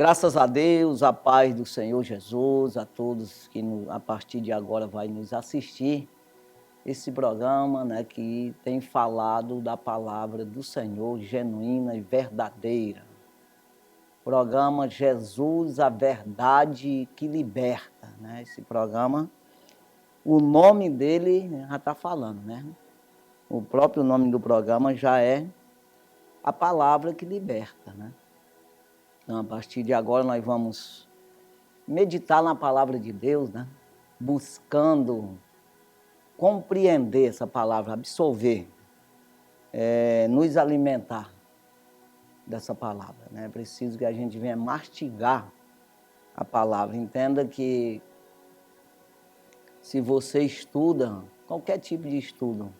Graças a Deus, a paz do Senhor Jesus, a todos que a partir de agora vai nos assistir. Esse programa, né, que tem falado da palavra do Senhor genuína e verdadeira. Programa Jesus, a verdade que liberta, né? Esse programa, o nome dele já está falando, né? O próprio nome do programa já é a palavra que liberta, né? Então, a partir de agora nós vamos meditar na palavra de Deus, né? Buscando compreender essa palavra, absorver, nos alimentar dessa palavra, né? É preciso que a gente venha mastigar a palavra. Entenda que se você estuda, qualquer tipo de estudo,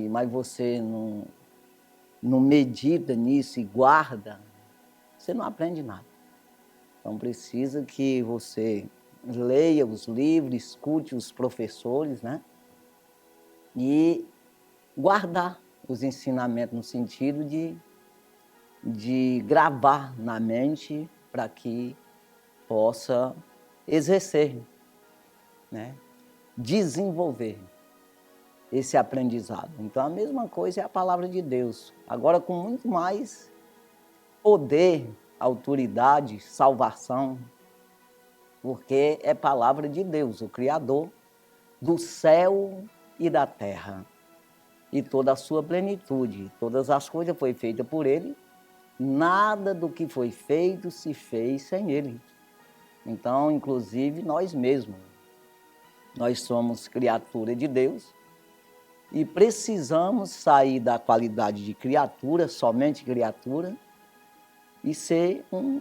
mas você não medita nisso e guarda, você não aprende nada. Então precisa que você leia os livros, escute os professores, né? E guardar os ensinamentos no sentido de gravar na mente para que possa exercer, né? Desenvolver esse aprendizado. Então a mesma coisa é a palavra de Deus, agora com muito mais poder, autoridade, salvação, porque é palavra de Deus, o Criador do céu e da terra, e toda a sua plenitude. Todas as coisas foram feitas por Ele, nada do que foi feito se fez sem Ele. Então, inclusive, nós mesmos, nós somos criatura de Deus e precisamos sair da qualidade de criatura, somente criatura, e ser um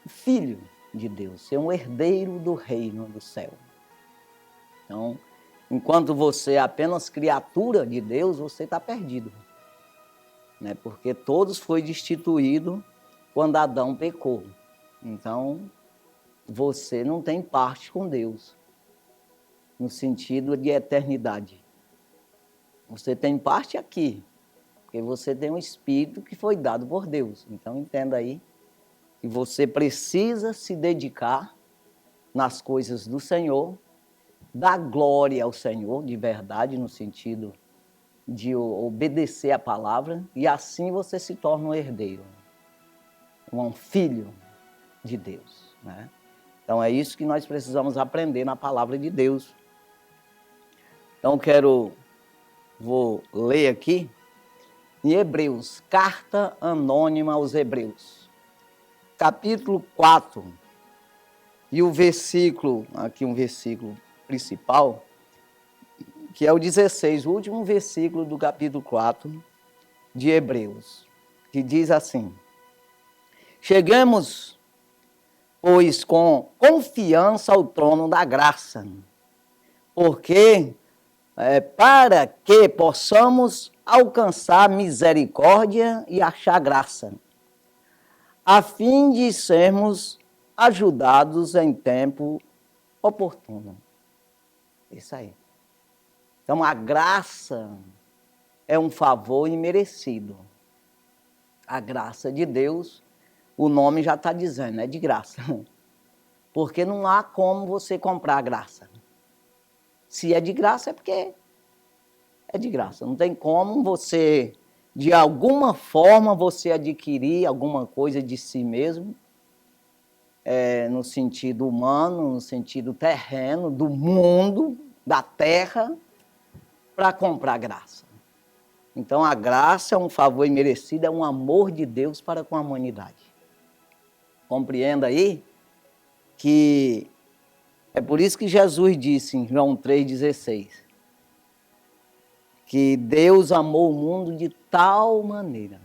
filho de Deus, ser um herdeiro do reino do céu. Então, enquanto você é apenas criatura de Deus, você está perdido, né? Porque todos foi destituído quando Adão pecou. Então, você não tem parte com Deus, no sentido de eternidade. Você tem parte aqui, porque você tem um espírito que foi dado por Deus. Então, entenda aí que você precisa se dedicar nas coisas do Senhor, dar glória ao Senhor, de verdade, no sentido de obedecer a palavra, e assim você se torna um herdeiro, um filho de Deus, né? Então é isso que nós precisamos aprender na palavra de Deus. Então vou ler aqui em Hebreus, carta anônima aos Hebreus, capítulo 4, e o versículo, aqui um versículo principal, que é o 16, o último versículo do capítulo 4 de Hebreus, que diz assim: chegamos, pois, com confiança ao trono da graça, porque para que possamos alcançar misericórdia e achar graça, a fim de sermos ajudados em tempo oportuno. Isso aí. Então, a graça é um favor imerecido. A graça de Deus, o nome já está dizendo, é de graça. Porque não há como você comprar a graça. Se é de graça, é porque é de graça. Não tem como você, de alguma forma, você adquirir alguma coisa de si mesmo, no sentido humano, no sentido terreno, do mundo, da terra, para comprar graça. Então, a graça é um favor imerecido, é um amor de Deus para com a humanidade. Compreenda aí que é por isso que Jesus disse em João 3,16, que Deus amou o mundo de tal maneira.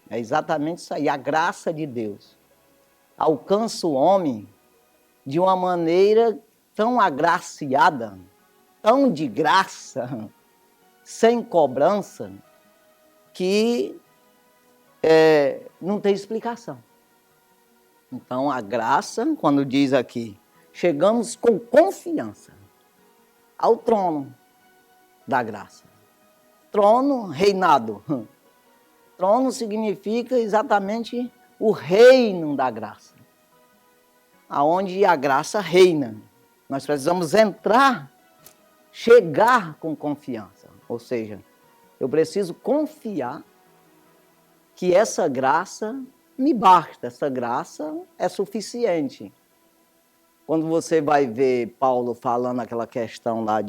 É exatamente isso aí, a graça de Deus alcança o homem de uma maneira tão agraciada, tão de graça, sem cobrança, que não tem explicação. Então, a graça, quando diz aqui, chegamos com confiança ao trono da graça. Trono, reinado. Trono significa exatamente o reino da graça, aonde a graça reina. Nós precisamos entrar, chegar com confiança, ou seja, eu preciso confiar que essa graça me basta, essa graça é suficiente. Quando você vai ver Paulo falando aquela questão lá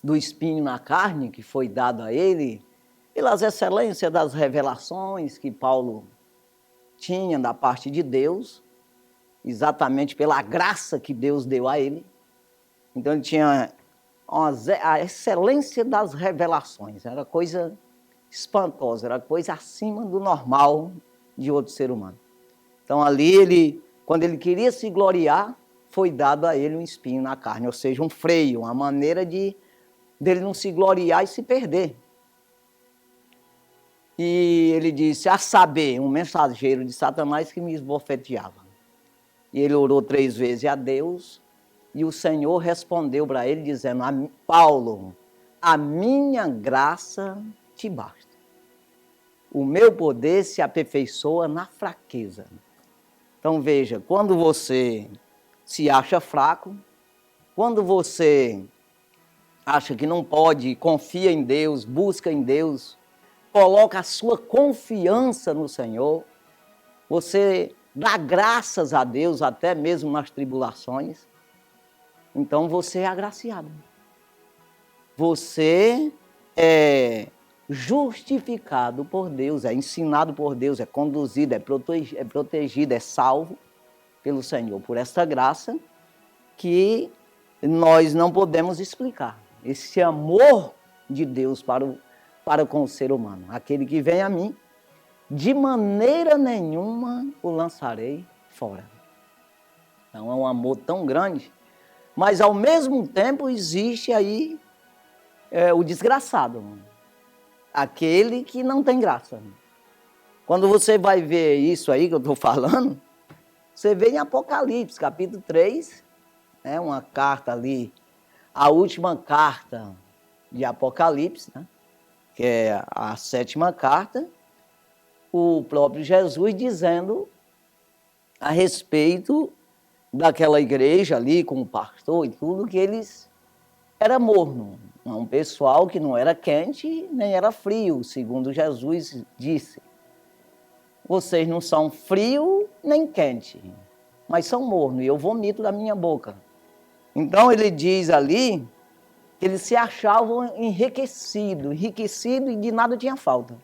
do espinho na carne que foi dado a ele, pelas excelências das revelações que Paulo tinha da parte de Deus, exatamente pela graça que Deus deu a ele. Então ele tinha a excelência das revelações, era coisa espantosa, era coisa acima do normal de outro ser humano. Então ali, quando ele queria se gloriar, foi dado a ele um espinho na carne, ou seja, um freio, uma maneira dele não se gloriar e se perder. E ele disse, a saber, um mensageiro de Satanás que me esbofeteava. E ele orou 3 vezes a Deus, e o Senhor respondeu para ele, dizendo, Paulo, a minha graça te basta. O meu poder se aperfeiçoa na fraqueza. Então veja, quando você se acha fraco, quando você acha que não pode, confia em Deus, busca em Deus, coloca a sua confiança no Senhor, você dá graças a Deus até mesmo nas tribulações, então você é agraciado. Você é justificado por Deus, é ensinado por Deus, é conduzido, é protegido, é salvo pelo Senhor, por essa graça que nós não podemos explicar. Esse amor de Deus para com o ser humano. Aquele que vem a mim, de maneira nenhuma o lançarei fora. Então é um amor tão grande, mas ao mesmo tempo existe aí o desgraçado, aquele que não tem graça. Quando você vai ver isso aí que eu estou falando, você vê em Apocalipse, capítulo 3, uma carta ali, a última carta de Apocalipse, né? Que é a 7ª carta, o próprio Jesus dizendo a respeito daquela igreja ali, com o pastor e tudo, que eles eram morno, um pessoal que não era quente nem era frio, segundo Jesus disse. Vocês não são frio nem quente, mas são morno, e eu vomito da minha boca. Então ele diz ali que eles se achavam enriquecidos e de nada tinha falta.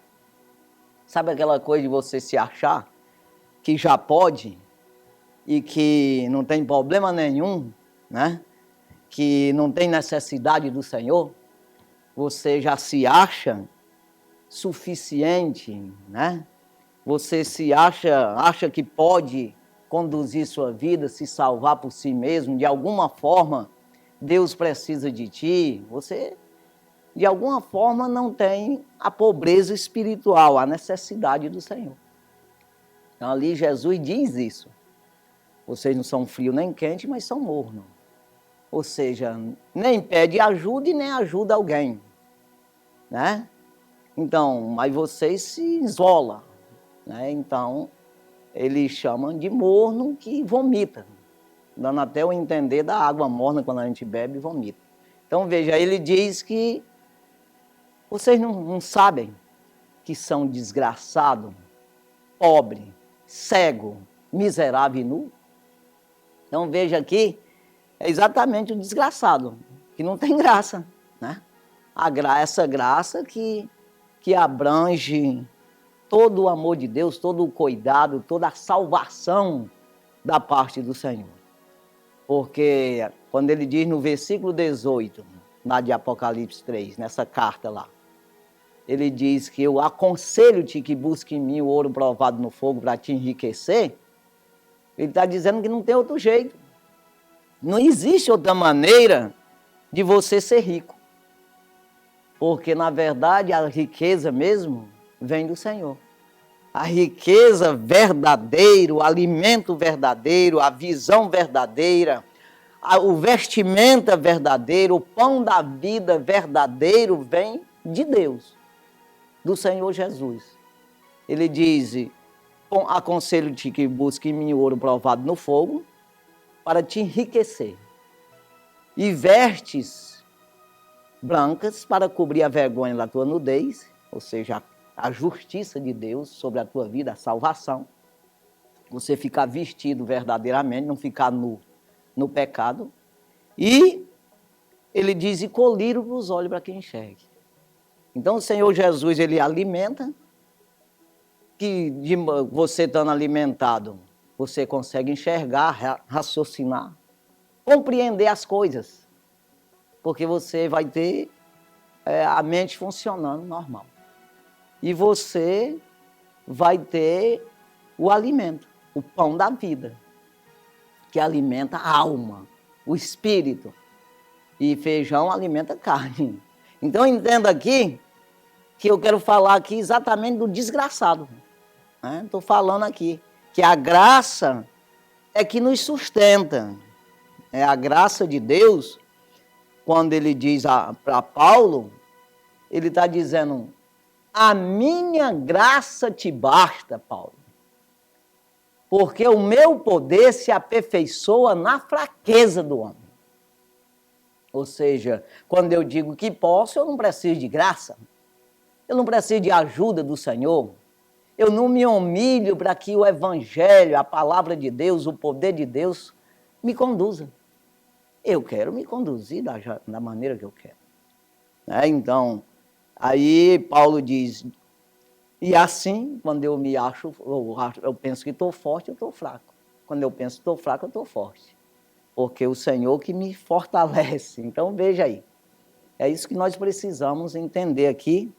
Sabe aquela coisa de você se achar que já pode e que não tem problema nenhum, né? Que não tem necessidade do Senhor? Você já se acha suficiente, né? Você se acha que pode conduzir sua vida, se salvar por si mesmo, de alguma forma Deus precisa de ti, você de alguma forma não tem a pobreza espiritual, a necessidade do Senhor. Então ali Jesus diz isso. Vocês não são frio nem quente, mas são morno. Ou seja, nem pede ajuda e nem ajuda alguém, né? Então, mas vocês se isolam, né? Então, eles chamam de morno que vomita, dando até o entender da água morna quando a gente bebe e vomita. Então, veja, ele diz que vocês não sabem que são desgraçado, pobre, cego, miserável e nu? Então, veja aqui, é exatamente o desgraçado, que não tem graça, né? Essa graça que abrange todo o amor de Deus, todo o cuidado, toda a salvação da parte do Senhor. Porque quando ele diz no versículo 18, lá de Apocalipse 3, nessa carta lá, ele diz que eu aconselho-te que busque em mim o ouro provado no fogo para te enriquecer. Ele está dizendo que não tem outro jeito. Não existe outra maneira de você ser rico. Porque, na verdade, a riqueza mesmo vem do Senhor. A riqueza verdadeira, o alimento verdadeiro, a visão verdadeira, o vestimenta verdadeiro, o pão da vida verdadeiro vem de Deus, do Senhor Jesus. Ele diz aconselho-te que busque em mim ouro provado no fogo, para te enriquecer. E vestes brancas para cobrir a vergonha da tua nudez, ou seja, a justiça de Deus sobre a tua vida, a salvação. Você ficar vestido verdadeiramente, não ficar nu no pecado. E ele diz, e colírio os olhos para quem enxergue. Então o Senhor Jesus, ele alimenta, que você estando alimentado, você consegue enxergar, raciocinar, compreender as coisas, porque você vai ter a mente funcionando normal. E você vai ter o alimento, o pão da vida, que alimenta a alma, o espírito. E feijão alimenta a carne. Então entenda aqui que eu quero falar aqui exatamente do desgraçado. Estou falando aqui que a graça é que nos sustenta. É a graça de Deus, quando ele diz para Paulo, ele está dizendo, a minha graça te basta, Paulo, porque o meu poder se aperfeiçoa na fraqueza do homem. Ou seja, quando eu digo que posso, eu não preciso de graça, eu não preciso de ajuda do Senhor, eu não me humilho para que o Evangelho, a palavra de Deus, o poder de Deus me conduza. Eu quero me conduzir da maneira que eu quero. Então, aí Paulo diz, e assim, quando eu me acho, eu penso que estou forte, eu estou fraco. Quando eu penso que estou fraco, eu estou forte. Porque o Senhor que me fortalece. Então, veja aí. É isso que nós precisamos entender aqui.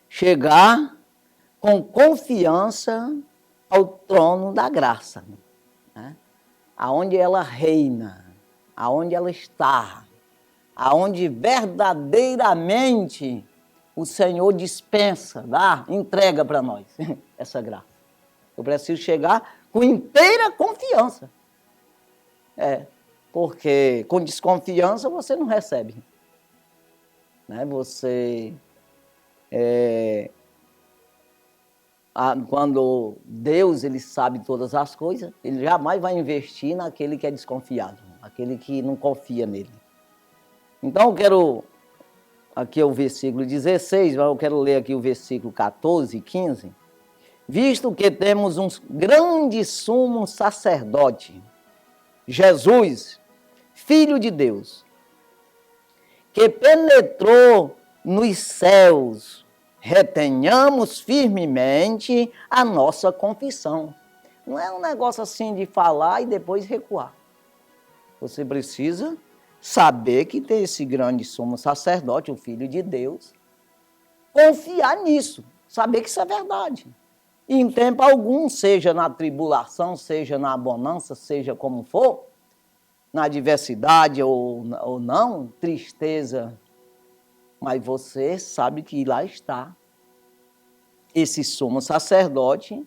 Chegar com confiança ao trono da graça. Aonde ela reina, aonde ela está, aonde verdadeiramente o Senhor dispensa, entrega para nós essa graça. Eu preciso chegar com inteira confiança. Porque com desconfiança você não recebe. Você, quando Deus ele sabe todas as coisas, ele jamais vai investir naquele que é desconfiado, aquele que não confia nele. Então eu quero, aqui é o versículo 16, mas eu quero ler aqui o versículo 14 e 15. Visto que temos um grande sumo sacerdote, Jesus, Filho de Deus, que penetrou nos céus, retenhamos firmemente a nossa confissão. Não é um negócio assim de falar e depois recuar. Você precisa saber que tem esse grande sumo sacerdote, o Filho de Deus, confiar nisso, saber que isso é verdade. E em tempo algum, seja na tribulação, seja na bonança, seja como for, na adversidade ou não, tristeza, mas você sabe que lá está esse sumo sacerdote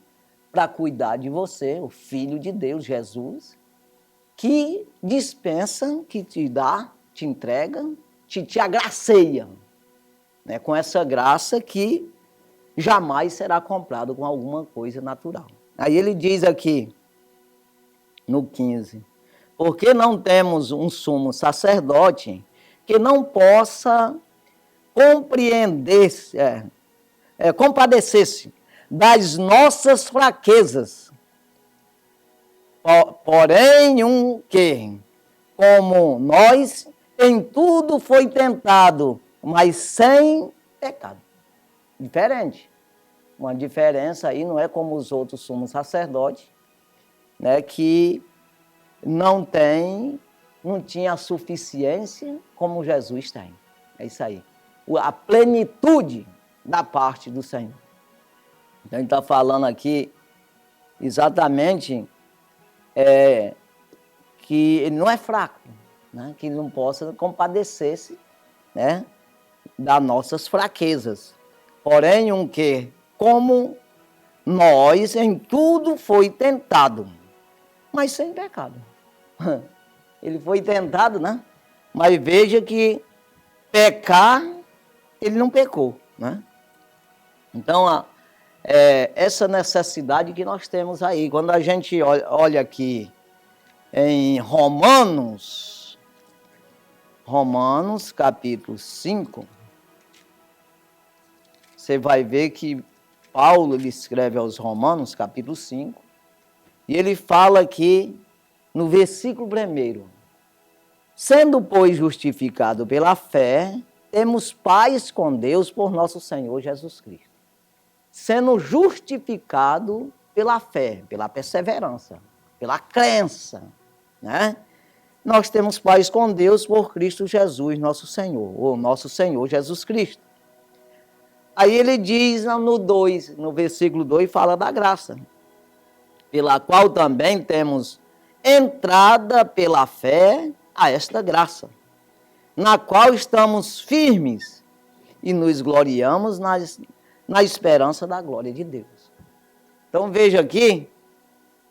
para cuidar de você, o Filho de Deus, Jesus, que dispensa, que te dá, te entrega, te agraceia, com essa graça que jamais será comprado com alguma coisa natural. Aí ele diz aqui, no 15, porque não temos um sumo sacerdote que não possa compadecer-se das nossas fraquezas, porém que, como nós, em tudo foi tentado, mas sem pecado. Diferente. Uma diferença aí não é como os outros sumos sacerdotes, que não tinha a suficiência como Jesus tem. É isso aí. A plenitude da parte do Senhor. Então, ele está falando aqui exatamente que ele não é fraco, que ele não possa compadecer-se das nossas fraquezas. Porém, que, como nós, em tudo foi tentado, mas sem pecado. Ele foi tentado, mas veja que pecar, ele não pecou. Então, essa necessidade que nós temos aí. Quando a gente olha aqui em Romanos capítulo 5, você vai ver que Paulo ele escreve aos Romanos, capítulo 5, e ele fala aqui no versículo 1: sendo, pois, justificado pela fé, temos paz com Deus por nosso Senhor Jesus Cristo. Sendo justificado pela fé, pela perseverança, pela crença, né? Nós temos paz com Deus por Cristo Jesus, nosso Senhor, ou nosso Senhor Jesus Cristo. Aí ele diz no versículo 2, fala da graça, pela qual também temos entrada pela fé a esta graça, na qual estamos firmes e nos gloriamos na esperança da glória de Deus. Então veja aqui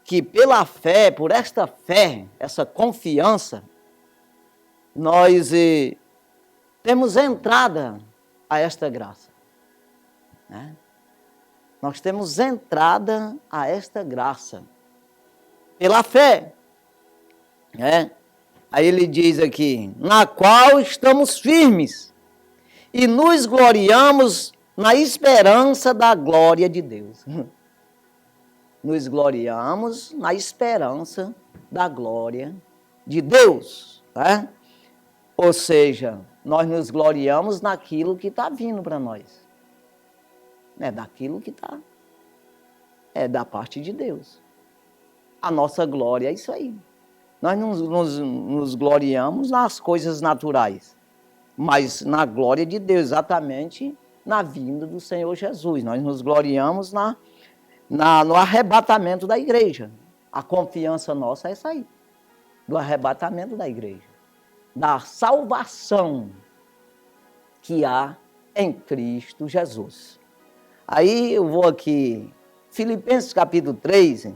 que pela fé, por esta fé, essa confiança, nós temos entrada a esta graça. Né? Nós temos entrada a esta graça pela fé. Né? Aí ele diz aqui, na qual estamos firmes e nos gloriamos na esperança da glória de Deus. Nos gloriamos na esperança da glória de Deus. Né? Ou seja, nós nos gloriamos naquilo que está vindo para nós. É daquilo que está. É da parte de Deus. A nossa glória é isso aí. Nós nos gloriamos nas coisas naturais, mas na glória de Deus, exatamente na vinda do Senhor Jesus. Nós nos gloriamos no arrebatamento da igreja. A confiança nossa é essa aí, do arrebatamento da igreja, da salvação que há em Cristo Jesus. Aí eu vou aqui, Filipenses capítulo 3,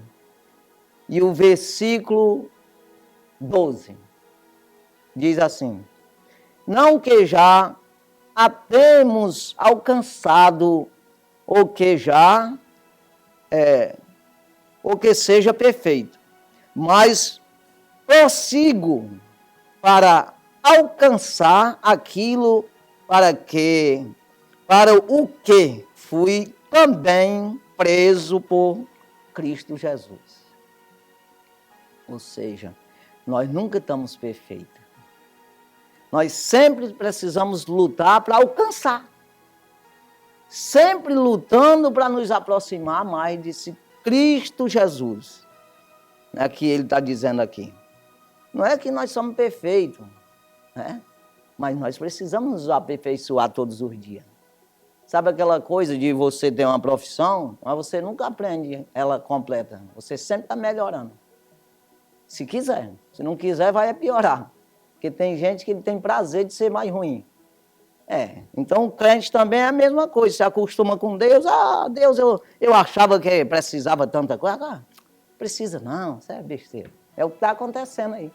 e o versículo 12, diz assim, não que já a temos alcançado, ou que seja perfeito, mas prossigo para alcançar aquilo para o que fui também preso por Cristo Jesus. Ou seja, nós nunca estamos perfeitos. Nós sempre precisamos lutar para alcançar. Sempre lutando para nos aproximar mais desse Cristo Jesus. É que ele está dizendo aqui. Não é que nós somos perfeitos, né? Mas nós precisamos nos aperfeiçoar todos os dias. Sabe aquela coisa de você ter uma profissão, mas você nunca aprende ela completa. Você sempre está melhorando. Se quiser. Se não quiser, vai piorar. Porque tem gente que tem prazer de ser mais ruim. Então o crente também é a mesma coisa. Se acostuma com Deus. Deus, eu achava que precisava tanta coisa. Precisa não, isso é besteira. É o que está acontecendo aí.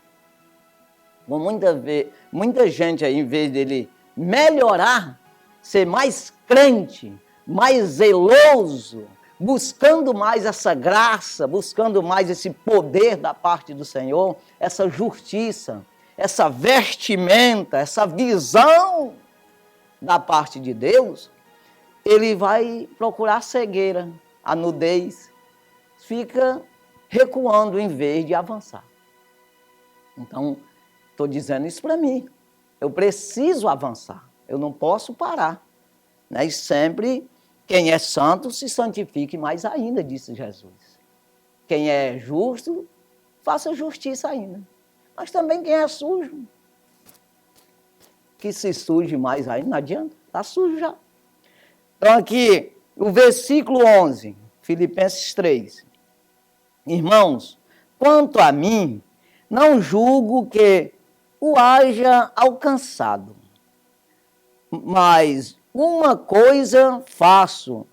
Muita gente aí, em vez dele melhorar, ser mais crente, mais zeloso, buscando mais essa graça, buscando mais esse poder da parte do Senhor, essa justiça, essa vestimenta, essa visão da parte de Deus, ele vai procurar cegueira, a nudez, fica recuando em vez de avançar. Então, estou dizendo isso para mim. Eu preciso avançar, eu não posso parar. Né? E sempre, quem é santo se santifique mais ainda, disse Jesus. Quem é justo, faça justiça ainda. Mas também quem é sujo, que se suje mais ainda, não adianta, está sujo já. Então aqui, o versículo 11, Filipenses 3. Irmãos, quanto a mim, não julgo que o haja alcançado, mas uma coisa faço,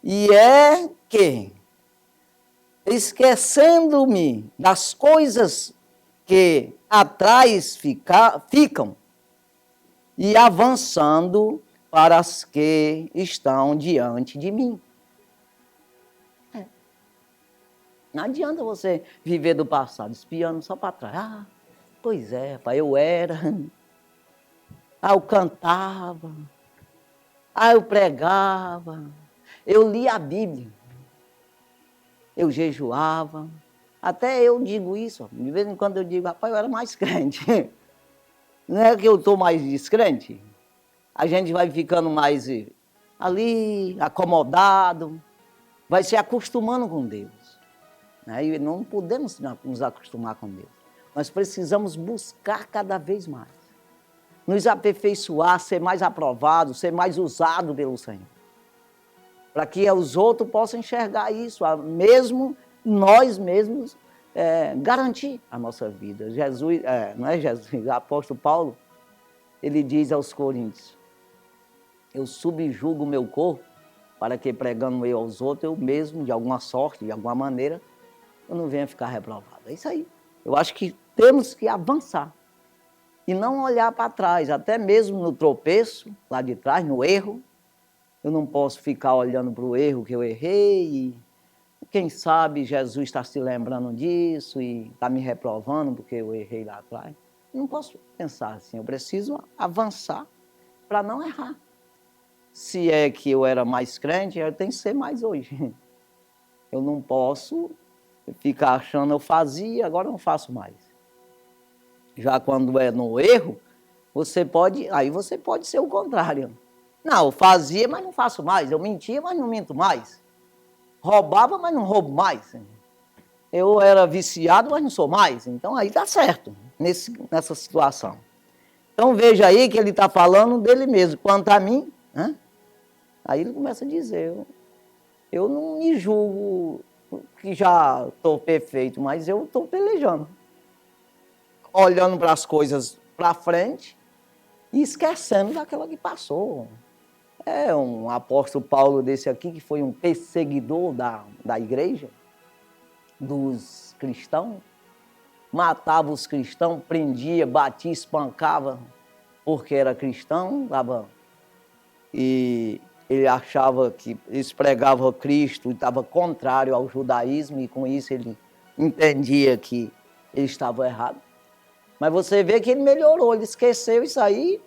e é que, esquecendo-me das coisas que atrás ficam, e avançando para as que estão diante de mim. Não adianta você viver do passado, espiando só para trás. Ah, pois é, pai, eu era. Ah, eu cantava. Ah, eu pregava. Eu lia a Bíblia. Eu jejuava. Até eu digo isso. De vez em quando eu digo, rapaz, eu era mais crente. Não é que eu estou mais descrente? A gente vai ficando mais ali, acomodado, vai se acostumando com Deus. E não podemos nos acostumar com Deus. Nós precisamos buscar cada vez mais. Nos aperfeiçoar, ser mais aprovado, ser mais usado pelo Senhor. Para que os outros possam enxergar isso, mesmo nós mesmos garantir a nossa vida. Jesus, não é Jesus, o apóstolo Paulo, ele diz aos Coríntios, eu subjugo o meu corpo para que pregando eu aos outros, eu mesmo, de alguma sorte, de alguma maneira, eu não venha ficar reprovado. É isso aí. Eu acho que temos que avançar e não olhar para trás, até mesmo no tropeço, lá de trás, no erro. Eu não posso ficar olhando para o erro que eu errei e quem sabe Jesus está se lembrando disso e está me reprovando porque eu errei lá atrás. Eu não posso pensar assim, eu preciso avançar para não errar. Se é que eu era mais crente, eu tenho que ser mais hoje. Eu não posso ficar achando eu fazia, agora não faço mais. Já quando é no erro, aí você pode ser o contrário. Não, eu fazia, mas não faço mais. Eu mentia, mas não minto mais. Roubava, mas não roubo mais. Eu era viciado, mas não sou mais. Então aí está certo, nessa situação. Então veja aí que ele está falando dele mesmo. Quanto a mim, aí ele começa a dizer, eu não me julgo que já estou perfeito, mas eu estou pelejando. Olhando para as coisas para frente e esquecendo daquela que passou. É um apóstolo Paulo desse aqui, que foi um perseguidor da igreja, dos cristãos, matava os cristãos, prendia, batia, espancava, porque era cristão, e ele achava que eles pregavam Cristo e estava contrário ao judaísmo, e com isso ele entendia que ele estava errado. Mas você vê que ele melhorou, ele esqueceu isso aí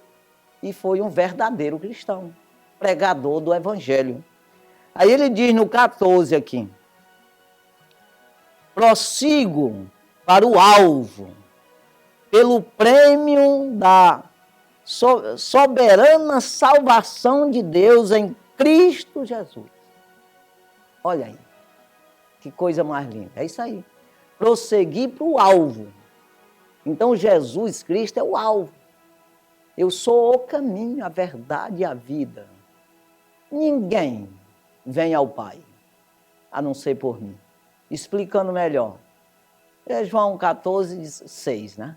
e foi um verdadeiro cristão, pregador do evangelho. Aí ele diz no 14 aqui, prossigo para o alvo, pelo prêmio da soberana salvação de Deus em Cristo Jesus. Olha aí, que coisa mais linda, é isso aí. Prosseguir para o alvo. Então Jesus Cristo é o alvo. Eu sou o caminho, a verdade e a vida. Ninguém vem ao Pai, a não ser por mim. Explicando melhor. É João 14, 6, né?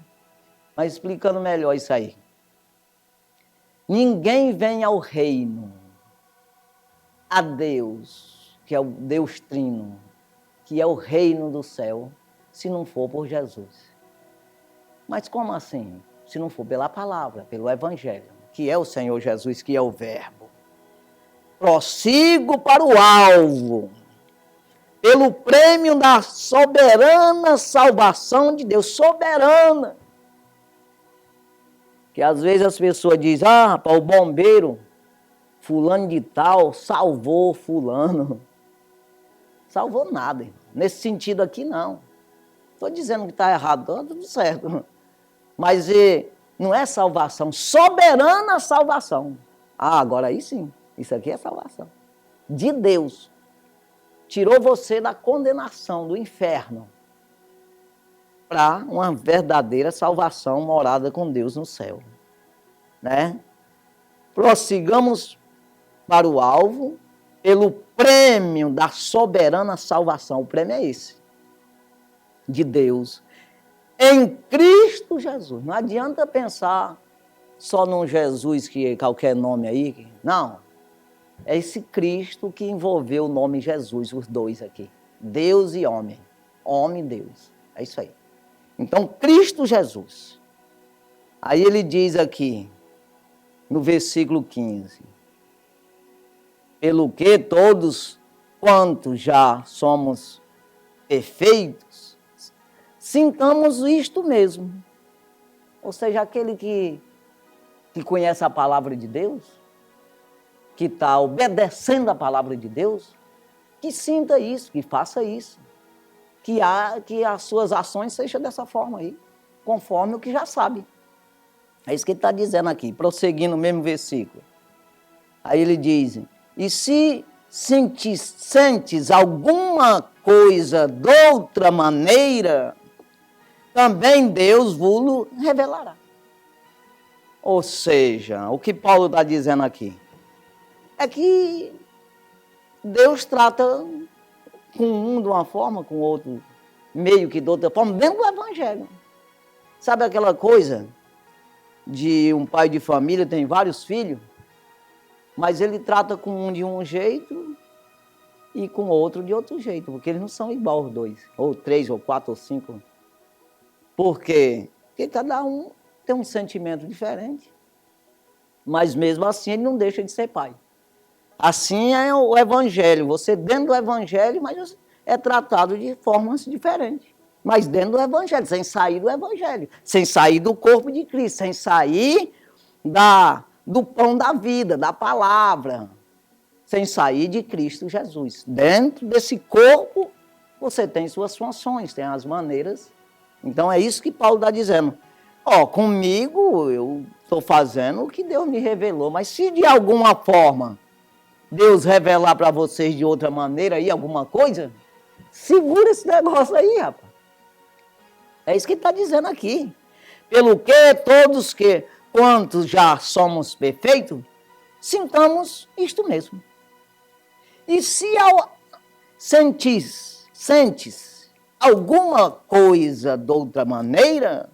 Mas explicando melhor isso aí. Ninguém vem ao reino, a Deus, que é o Deus Trino, que é o reino do céu, se não for por Jesus. Mas como assim? Se não for pela palavra, pelo evangelho, que é o Senhor Jesus, que é o verbo. Prossigo para o alvo, pelo prêmio da soberana salvação de Deus, soberana. Que às vezes as pessoas dizem, rapaz, o bombeiro, fulano de tal, salvou fulano. Salvou nada, irmão. Nesse sentido aqui, não. Estou dizendo que está errado, está tudo certo. Mas não é salvação, soberana salvação. Agora aí sim, isso aqui é salvação. De Deus. Tirou você da condenação, do inferno, para uma verdadeira salvação morada com Deus no céu. Né? Prossigamos para o alvo, pelo prêmio da soberana salvação. O prêmio é esse, de Deus, em Cristo Jesus. Não adianta pensar só num Jesus que é qualquer nome aí. Não. É esse Cristo que envolveu o nome Jesus, os dois aqui. Deus e homem. Homem e Deus. É isso aí. Então, Cristo Jesus. Aí ele diz aqui, no versículo 15. Pelo que todos quantos já somos perfeitos, sintamos isto mesmo. Ou seja, aquele que conhece a palavra de Deus, que está obedecendo a palavra de Deus, que sinta isso, que faça isso, que as suas ações sejam dessa forma aí, conforme o que já sabe. É isso que ele está dizendo aqui, prosseguindo no mesmo versículo. Aí ele diz, e se sentes alguma coisa de outra maneira, também Deus vos revelará. Ou seja, o que Paulo está dizendo aqui é que Deus trata com um de uma forma, com o outro meio que de outra forma, dentro do Evangelho. Sabe aquela coisa de um pai de família, tem vários filhos, mas ele trata com um de um jeito e com o outro de outro jeito, porque eles não são iguais os dois, ou 3, ou 4, ou 5. Por quê? Porque cada um tem um sentimento diferente, mas mesmo assim ele não deixa de ser pai. Assim é o Evangelho, você dentro do Evangelho, mas é tratado de formas diferentes. Mas dentro do Evangelho, sem sair do Evangelho, sem sair do corpo de Cristo, sem sair do pão da vida, da palavra, sem sair de Cristo Jesus. Dentro desse corpo, você tem suas funções, tem as maneiras. Então é isso que Paulo está dizendo. Comigo eu estou fazendo o que Deus me revelou, mas se de alguma forma Deus revelar para vocês de outra maneira aí alguma coisa, segura esse negócio aí, rapaz. É isso que está dizendo aqui. Pelo que todos quantos já somos perfeitos, sintamos isto mesmo. E se sentes alguma coisa de outra maneira,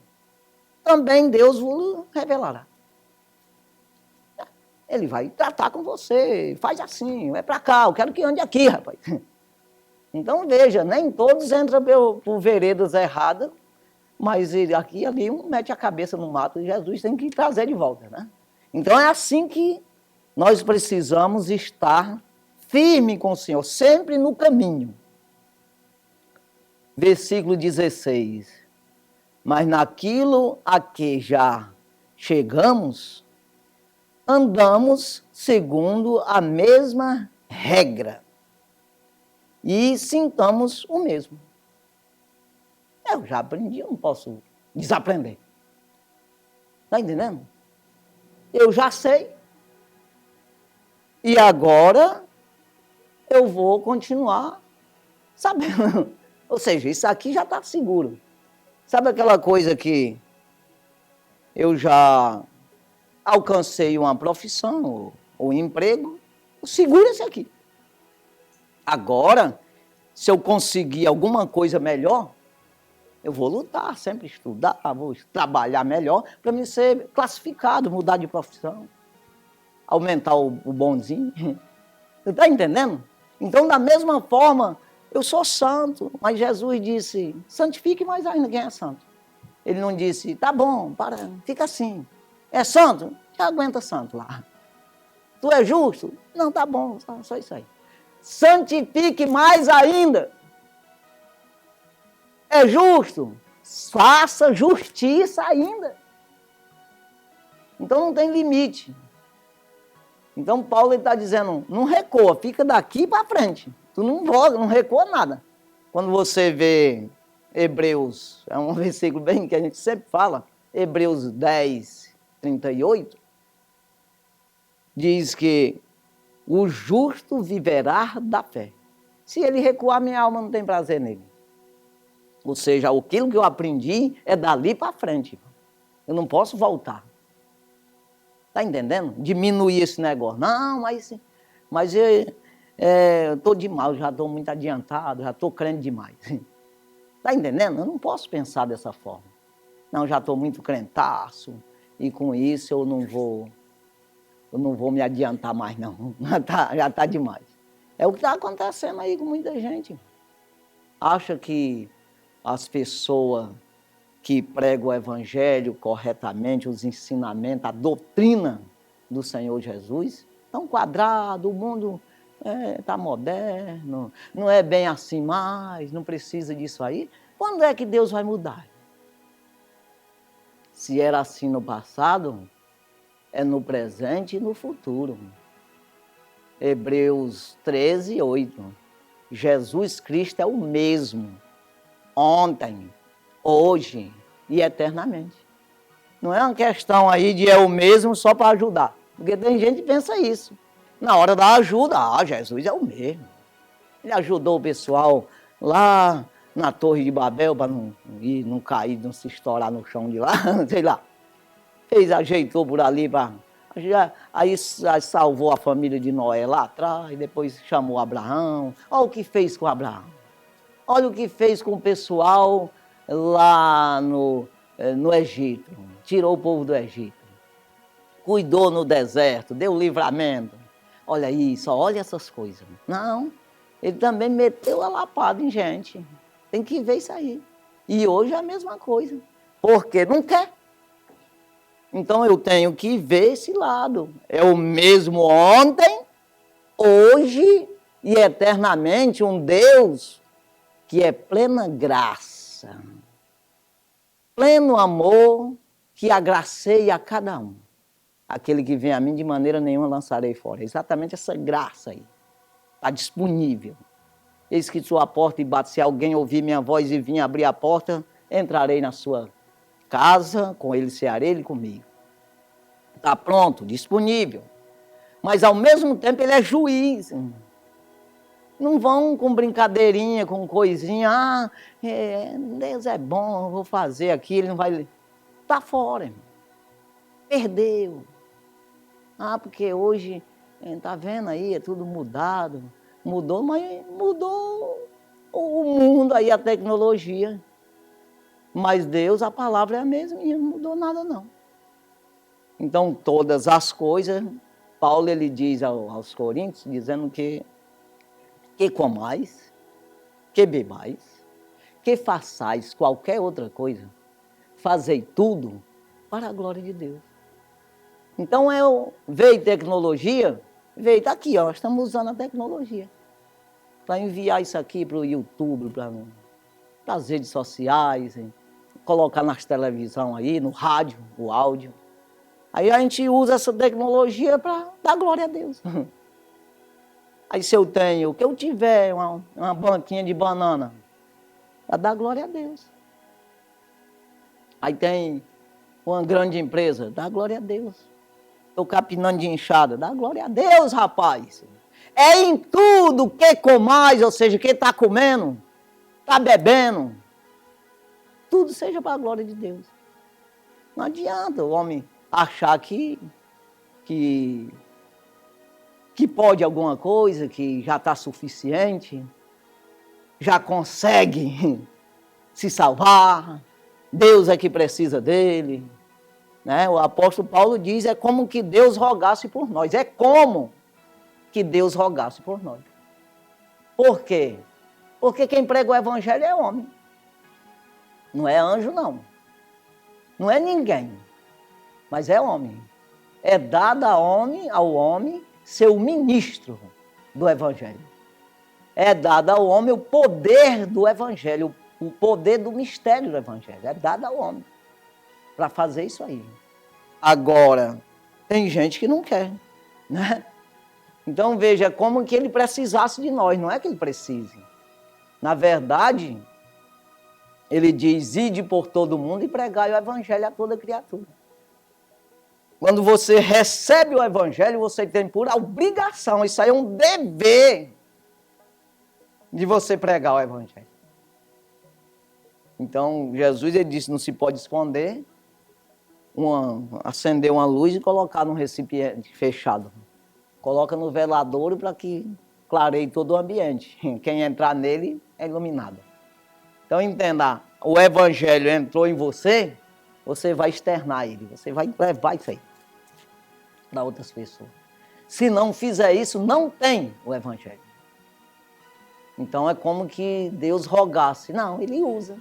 também Deus vos revelará. Ele vai tratar com você, faz assim, vai para cá, eu quero que ande aqui, rapaz. Então veja, nem todos entram por veredas erradas, mas aqui e ali um mete a cabeça no mato e Jesus tem que trazer de volta, né? Então é assim que nós precisamos estar firme com o Senhor, sempre no caminho. Versículo 16. Mas naquilo a que já chegamos, andamos segundo a mesma regra e sintamos o mesmo. Eu já aprendi, eu não posso desaprender. Está entendendo? Eu já sei. E agora eu vou continuar sabendo. Ou seja, isso aqui já está seguro. Sabe aquela coisa que eu já alcancei uma profissão ou um emprego? Seguro esse aqui. Agora, se eu conseguir alguma coisa melhor, eu vou lutar, sempre estudar, vou trabalhar melhor para me ser classificado, mudar de profissão, aumentar o bonzinho. Você está entendendo? Então, da mesma forma, eu sou santo, mas Jesus disse, santifique mais ainda quem é santo. Ele não disse, tá bom, fica assim. É santo? Já aguenta santo lá. Tu é justo? Não, tá bom, só isso aí. Santifique mais ainda. É justo? Faça justiça ainda. Então não tem limite. Então Paulo está dizendo, não recua, fica daqui para frente. Tu não volta, não recua nada. Quando você vê Hebreus, é um versículo bem que a gente sempre fala, Hebreus 10, 38, diz que o justo viverá da fé. Se ele recuar, minha alma não tem prazer nele. Ou seja, aquilo que eu aprendi é dali para frente. Eu não posso voltar. Está entendendo? Diminuir esse negócio. Não, mas eu estou demais, eu já estou muito adiantado, já estou crendo demais. Está entendendo? Eu não posso pensar dessa forma. Não, já estou muito crentaço e com isso eu não vou me adiantar mais não. Já está demais. É o que está acontecendo aí com muita gente. Acha que as pessoas que pregam o evangelho corretamente, os ensinamentos, a doutrina do Senhor Jesus, estão quadrados, o mundo Tá moderno, não é bem assim mais, não precisa disso aí. Quando é que Deus vai mudar? Se era assim no passado, é no presente e no futuro. Hebreus 13, 8. Jesus Cristo é o mesmo, ontem, hoje e eternamente. Não é uma questão aí de é o mesmo só para ajudar. Porque tem gente que pensa isso. Na hora da ajuda, Jesus é o mesmo. Ele ajudou o pessoal lá na Torre de Babel para não cair, não se estourar no chão de lá, sei lá. Ajeitou por ali para... Aí salvou a família de Noé lá atrás, depois chamou Abraão. Olha o que fez com Abraão. Olha o que fez com o pessoal lá no Egito. Tirou o povo do Egito. Cuidou no deserto, deu livramento. Olha isso, olha essas coisas. Não, ele também meteu a lapada em gente. Tem que ver isso aí. E hoje é a mesma coisa. Porque não quer. Então eu tenho que ver esse lado. É o mesmo ontem, hoje e eternamente um Deus que é plena graça, pleno amor, que agraceia a cada um. Aquele que vem a mim de maneira nenhuma lançarei fora. É exatamente essa graça aí. Está disponível. Eis que sou a porta e bato. Se alguém ouvir minha voz e vir abrir a porta, entrarei na sua casa, com ele cearei, ele comigo. Está pronto, disponível. Mas ao mesmo tempo ele é juiz. Não vão com brincadeirinha, com coisinha. Deus é bom, eu vou fazer aqui, ele não vai... Está fora, irmão. Perdeu. Porque hoje, está vendo aí, é tudo mudado. Mudou, mas mudou o mundo aí, a tecnologia. Mas Deus, a palavra é a mesma e não mudou nada não. Então, todas as coisas, Paulo ele diz aos Coríntios, dizendo que comais, que bebais, que façais qualquer outra coisa, fazei tudo para a glória de Deus. Então, veio tecnologia, está aqui, nós estamos usando a tecnologia para enviar isso aqui para o YouTube, para as redes sociais, colocar nas televisão aí, no rádio, o áudio. Aí a gente usa essa tecnologia para dar glória a Deus. Aí se eu tenho, o que eu tiver, uma banquinha de banana, para dar glória a Deus. Aí tem uma grande empresa, dá glória a Deus. Estou capinando de enxada, dá glória a Deus, rapaz. É em tudo que comais, ou seja, quem está comendo, está bebendo, tudo seja para a glória de Deus. Não adianta o homem achar que pode alguma coisa, que já está suficiente, já consegue se salvar, Deus é que precisa dele. Né? O apóstolo Paulo diz, é como que Deus rogasse por nós. É como que Deus rogasse por nós. Por quê? Porque quem prega o evangelho é homem. Não é anjo, não. Não é ninguém. Mas é homem. É dado ao homem ser o ministro do evangelho. É dado ao homem o poder do evangelho, o poder do mistério do evangelho. É dado ao homem para fazer isso aí. Agora, tem gente que não quer, né? Então, veja, é como que ele precisasse de nós, não é que ele precise. Na verdade, ele diz, ide por todo mundo e pregai o evangelho a toda criatura. Quando você recebe o evangelho, você tem por obrigação, isso aí é um dever de você pregar o evangelho. Então, Jesus, ele disse, não se pode esconder, acender uma luz e colocar num recipiente fechado. Coloca no veladouro para que clareie todo o ambiente. Quem entrar nele é iluminado. Então, entenda, o evangelho entrou em você, você vai externar ele, você vai levar isso aí para outras pessoas. Se não fizer isso, não tem o evangelho. Então, é como que Deus rogasse. Não, ele usa,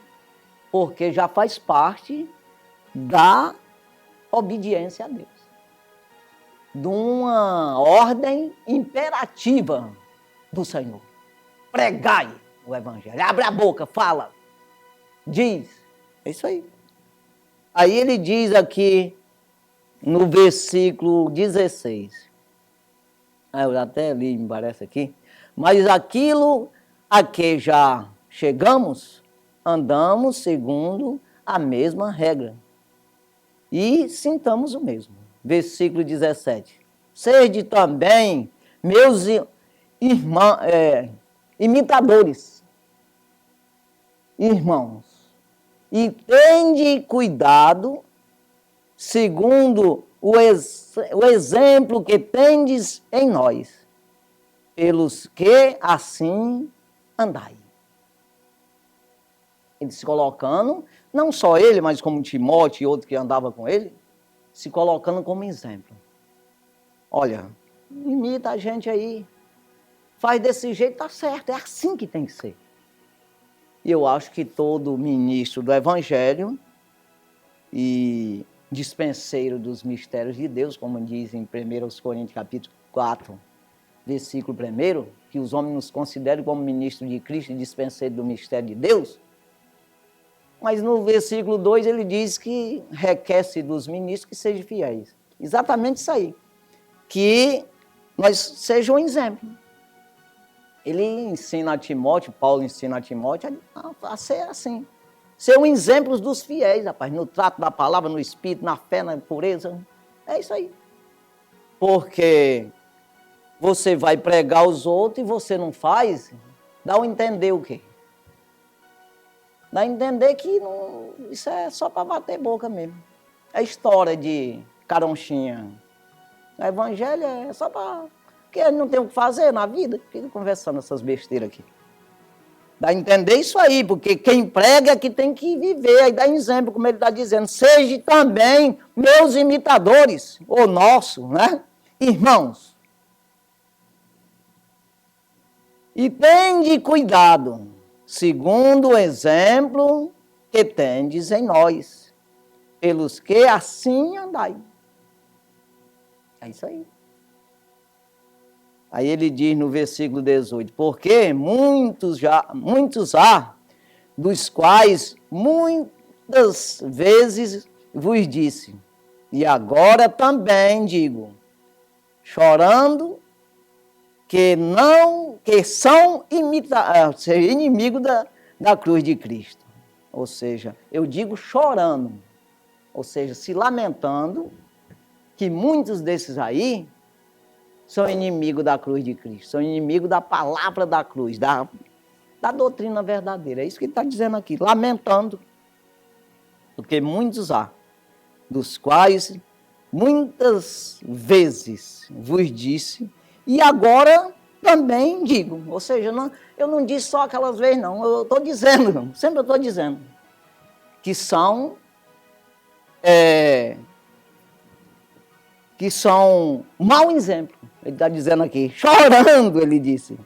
porque já faz parte da obediência a Deus. De uma ordem imperativa do Senhor. Pregai o evangelho. Abre a boca, fala. Diz. É isso aí. Aí ele diz aqui no versículo 16. Eu até li, me parece aqui. Mas aquilo a que já chegamos, andamos segundo a mesma regra. E sintamos o mesmo. Versículo 17. Sede também meus irmãos, imitadores, irmãos, e tende cuidado, segundo o exemplo que tendes em nós, pelos que assim andai. Ele se colocando, não só ele, mas como Timóteo e outro que andava com ele, se colocando como exemplo. Olha, imita a gente aí, faz desse jeito, tá certo, é assim que tem que ser. E eu acho que todo ministro do Evangelho e dispenseiro dos mistérios de Deus, como diz em 1 Coríntios capítulo 4, versículo 1, que os homens nos consideram como ministro de Cristo e dispenseiro do mistério de Deus, mas no versículo 2 ele diz que requer-se dos ministros que sejam fiéis. Exatamente isso aí. Que nós sejam um exemplo. Ele ensina a Timóteo, Paulo ensina a Timóteo a ser assim. Ser um exemplo dos fiéis, rapaz, no trato da palavra, no espírito, na fé, na pureza. É isso aí. Porque você vai pregar aos outros e você não faz, dá a entender o quê? Dá a entender que não, isso é só para bater boca mesmo. É história de caronchinha. O evangelho é só para... Porque ele não tem o que fazer na vida. Fica conversando essas besteiras aqui. Dá a entender isso aí, porque quem prega é que tem que viver. Aí dá exemplo, como ele está dizendo. Sejam também meus imitadores, ou nosso, né? Irmãos. E tende cuidado, segundo o exemplo que tendes em nós, pelos que assim andai. É isso aí. Aí ele diz no versículo 18, porque muitos há, dos quais muitas vezes vos disse, e agora também digo, chorando, que são inimigos da cruz de Cristo. Ou seja, eu digo chorando, ou seja, se lamentando, que muitos desses aí são inimigos da cruz de Cristo, são inimigos da palavra da cruz, da doutrina verdadeira. É isso que ele está dizendo aqui, lamentando. Porque muitos há, dos quais muitas vezes vos disse, e agora também digo. Ou seja, eu não disse só aquelas vezes, não. Eu estou dizendo, sempre eu estou dizendo, que são mau exemplo. Ele está dizendo aqui, chorando, ele disse,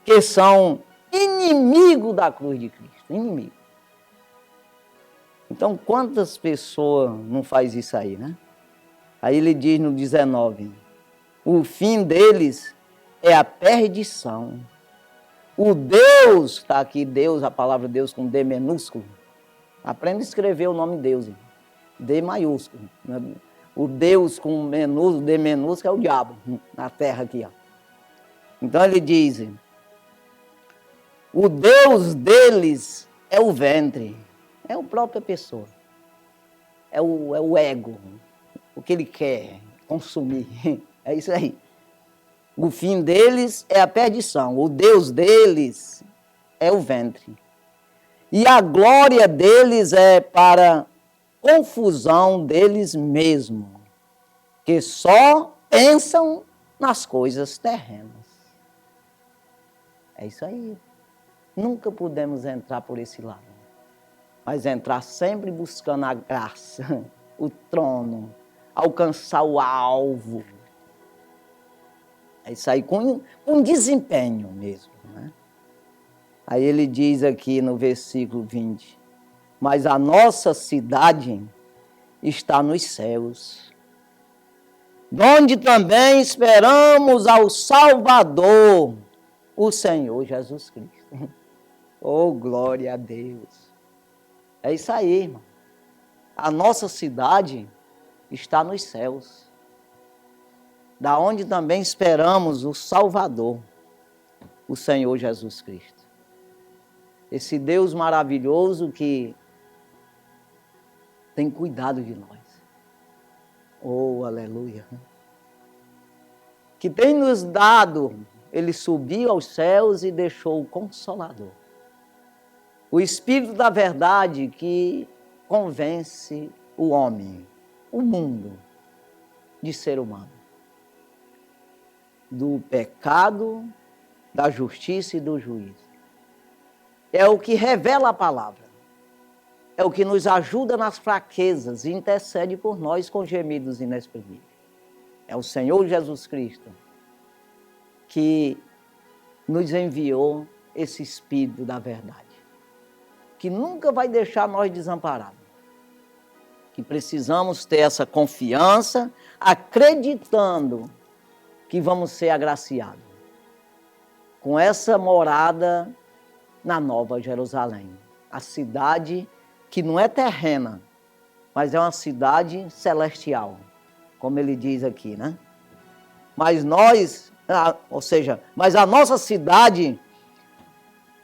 que são inimigos da cruz de Cristo. Inimigo. Então, quantas pessoas não faz isso aí, né? Aí ele diz no 19, o fim deles é a perdição. O Deus, está aqui Deus, a palavra Deus com D minúsculo. Aprenda a escrever o nome Deus, D maiúsculo. O Deus com menúsculo, D minúsculo é o diabo, na terra aqui. Ó. Então ele diz, o Deus deles é o ventre, é a própria pessoa, é o ego, o que ele quer consumir, é isso aí. O fim deles é a perdição, o Deus deles é o ventre. E a glória deles é para confusão deles mesmos, que só pensam nas coisas terrenas. É isso aí. Nunca podemos entrar por esse lado, mas entrar sempre buscando a graça, o trono, alcançar o alvo. É isso aí, com desempenho mesmo. Né? Aí ele diz aqui no versículo 20, mas a nossa cidade está nos céus, onde também esperamos ao Salvador, o Senhor Jesus Cristo. Oh, glória a Deus. É isso aí, irmão. A nossa cidade está nos céus, da onde também esperamos o Salvador, o Senhor Jesus Cristo. Esse Deus maravilhoso que tem cuidado de nós. Oh, aleluia. Que tem nos dado, ele subiu aos céus e deixou o Consolador. O Espírito da verdade que convence o homem, o mundo, de ser humano. Do pecado, da justiça e do juízo. É o que revela a palavra. É o que nos ajuda nas fraquezas e intercede por nós com gemidos inexprimíveis. É o Senhor Jesus Cristo que nos enviou esse Espírito da verdade, que nunca vai deixar nós desamparados. Que precisamos ter essa confiança, acreditando que vamos ser agraciados com essa morada na Nova Jerusalém, a cidade que não é terrena, mas é uma cidade celestial, como ele diz aqui, né? Mas nós, mas a nossa cidade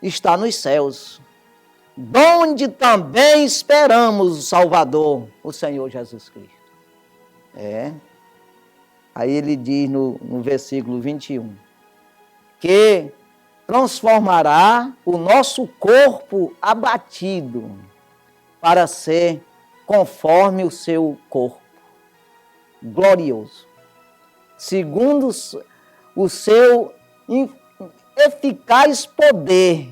está nos céus, donde também esperamos o Salvador, o Senhor Jesus Cristo. Aí ele diz no versículo 21, que transformará o nosso corpo abatido para ser conforme o seu corpo glorioso, segundo o seu eficaz poder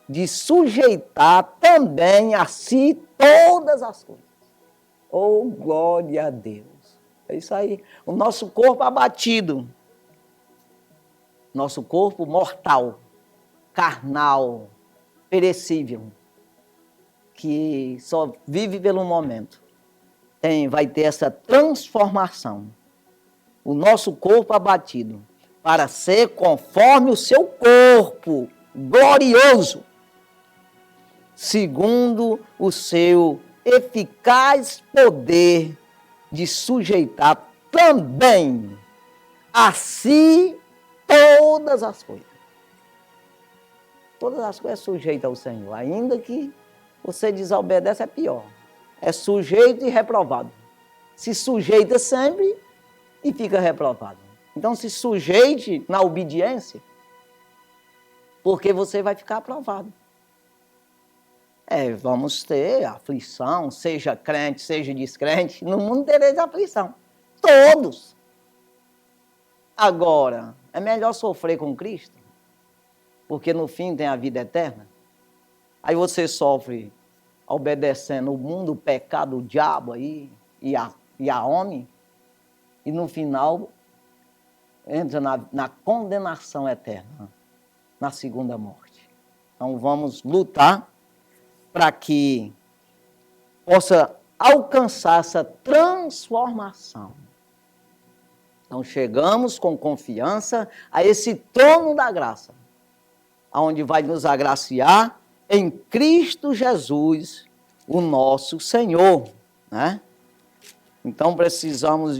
de sujeitar também a si todas as coisas. Oh, glória a Deus! É isso aí. O nosso corpo abatido, nosso corpo mortal, carnal, perecível, que só vive pelo momento, vai ter essa transformação. O nosso corpo abatido, para ser conforme o seu corpo glorioso, segundo o seu eficaz poder de sujeitar também a si todas as coisas. Todas as coisas sujeitas ao Senhor, ainda que você desobedece, é pior. É sujeito e reprovado. Se sujeita sempre e fica reprovado. Então se sujeite na obediência, porque você vai ficar aprovado. Vamos ter aflição, seja crente, seja descrente, no mundo tereis aflição. Todos. Agora, é melhor sofrer com Cristo, porque no fim tem a vida eterna. Aí você sofre obedecendo o mundo, o pecado, o diabo aí, e a homem, e no final entra na condenação eterna, na segunda morte. Então vamos lutar para que possa alcançar essa transformação. Então chegamos com confiança a esse trono da graça, onde vai nos agraciar em Cristo Jesus, o nosso Senhor, né? Então precisamos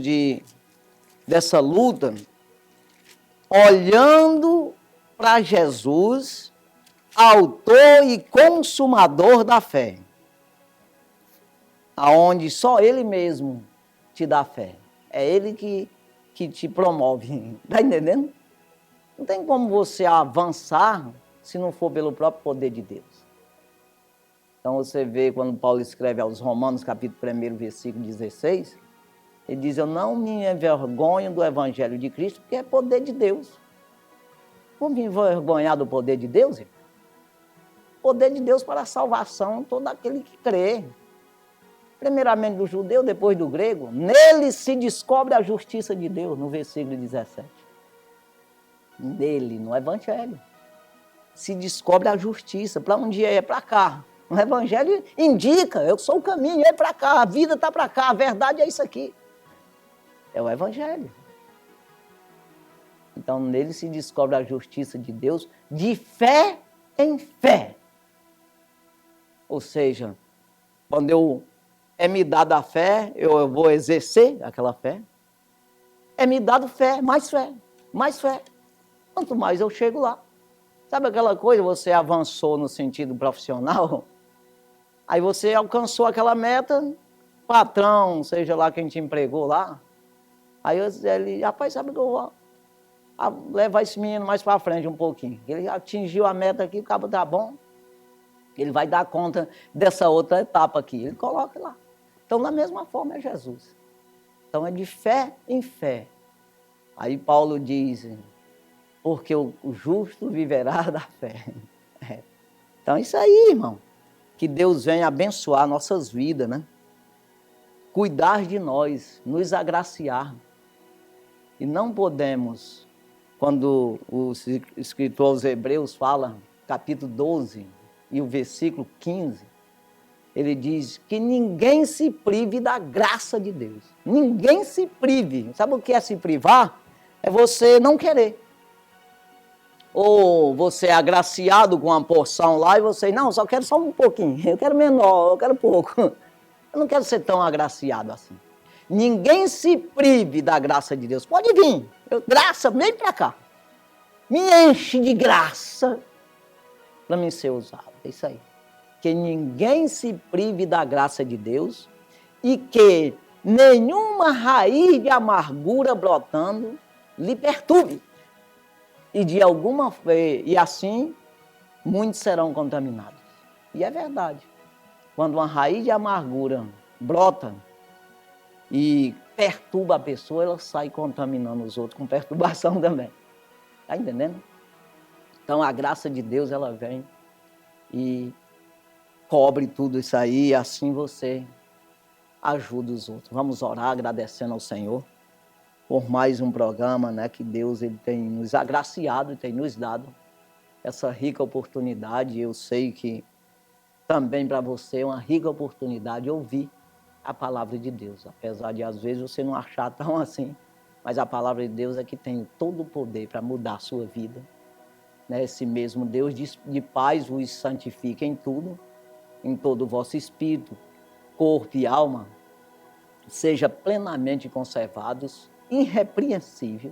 dessa luta, olhando para Jesus, autor e consumador da fé, aonde só Ele mesmo te dá fé. É Ele que te promove. Está entendendo? Não tem como você avançar se não for pelo próprio poder de Deus. Então você vê quando Paulo escreve aos Romanos, capítulo 1, versículo 16, ele diz, eu não me envergonho do Evangelho de Cristo, porque é poder de Deus. Vou me envergonhar do poder de Deus, irmão? Poder de Deus para a salvação de todo aquele que crê. Primeiramente do judeu, depois do grego. Nele se descobre a justiça de Deus, no versículo 17. Nele, no Evangelho, se descobre a justiça. Para um dia é para cá. O Evangelho indica, eu sou o caminho, é para cá, a vida está para cá, a verdade é isso aqui. É o Evangelho. Então, nele se descobre a justiça de Deus de fé em fé. Ou seja, quando é me dada a fé, eu vou exercer aquela fé. É me dado fé, mais fé, mais fé. Quanto mais eu chego lá. Sabe aquela coisa, você avançou no sentido profissional, aí você alcançou aquela meta, patrão, seja lá quem te empregou lá, aí ele, rapaz, sabe que eu vou levar esse menino mais para frente um pouquinho. Ele atingiu a meta aqui, o cabo tá bom, ele vai dar conta dessa outra etapa aqui, ele coloca lá. Então, da mesma forma é Jesus. Então, é de fé em fé. Aí Paulo diz, porque o justo viverá da fé. Então, é isso aí, irmão. Que Deus venha abençoar nossas vidas, né? Cuidar de nós, nos agraciar. E não podemos, quando o escritor aos Hebreus fala, capítulo 12 e o versículo 15, ele diz que ninguém se prive da graça de Deus. Ninguém se prive. Sabe o que é se privar? É você não querer. Ou você é agraciado com uma porção lá e você, não, só quero só um pouquinho, eu quero menor, eu quero pouco. Eu não quero ser tão agraciado assim. Ninguém se prive da graça de Deus. Pode vir, graça, vem para cá. Me enche de graça para mim ser usado. É isso aí. Que ninguém se prive da graça de Deus e que nenhuma raiz de amargura brotando lhe perturbe. E assim, muitos serão contaminados. E é verdade. Quando uma raiz de amargura brota e perturba a pessoa, ela sai contaminando os outros com perturbação também. Está entendendo? Então, a graça de Deus, ela vem e cobre tudo isso aí, e assim você ajuda os outros. Vamos orar agradecendo ao Senhor por mais um programa, né, que Deus ele tem nos agraciado e tem nos dado essa rica oportunidade. Eu sei que também para você é uma rica oportunidade ouvir a palavra de Deus, apesar de às vezes você não achar tão assim, mas a palavra de Deus é que tem todo o poder para mudar a sua vida. Né? Esse mesmo Deus de paz vos santifica em tudo, em todo o vosso espírito, corpo e alma, seja plenamente conservados, irrepreensível,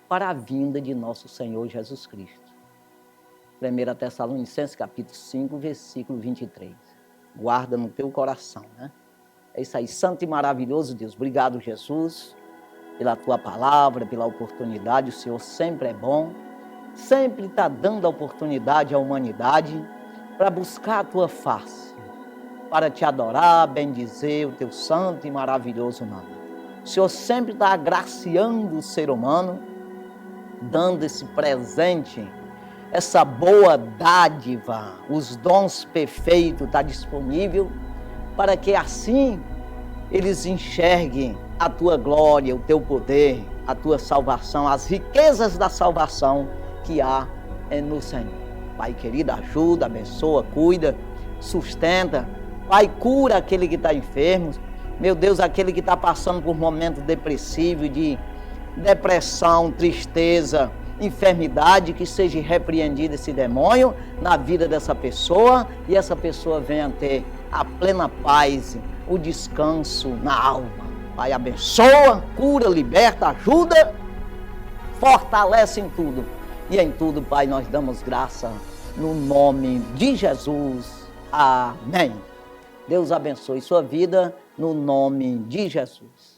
para a vinda de nosso Senhor Jesus Cristo. 1 Tessalonicenses, capítulo 5, versículo 23. Guarda no teu coração, né? É isso aí, santo e maravilhoso Deus. Obrigado, Jesus, pela tua palavra, pela oportunidade. O Senhor sempre é bom, sempre está dando a oportunidade à humanidade para buscar a tua face, para te adorar, bendizer o teu santo e maravilhoso nome. O Senhor sempre está agraciando o ser humano, dando esse presente, essa boa dádiva, os dons perfeitos está disponível para que assim eles enxerguem a tua glória, o teu poder, a tua salvação, as riquezas da salvação que há no Senhor. Pai querido, ajuda, abençoa, cuida, sustenta. Pai, cura aquele que está enfermo. Meu Deus, aquele que está passando por momento depressivo, de depressão, tristeza, enfermidade, que seja repreendido esse demônio na vida dessa pessoa e essa pessoa venha ter a plena paz, o descanso na alma. Pai, abençoa, cura, liberta, ajuda, fortalece em tudo. E em tudo, Pai, nós damos graça no nome de Jesus. Amém. Deus abençoe sua vida no nome de Jesus.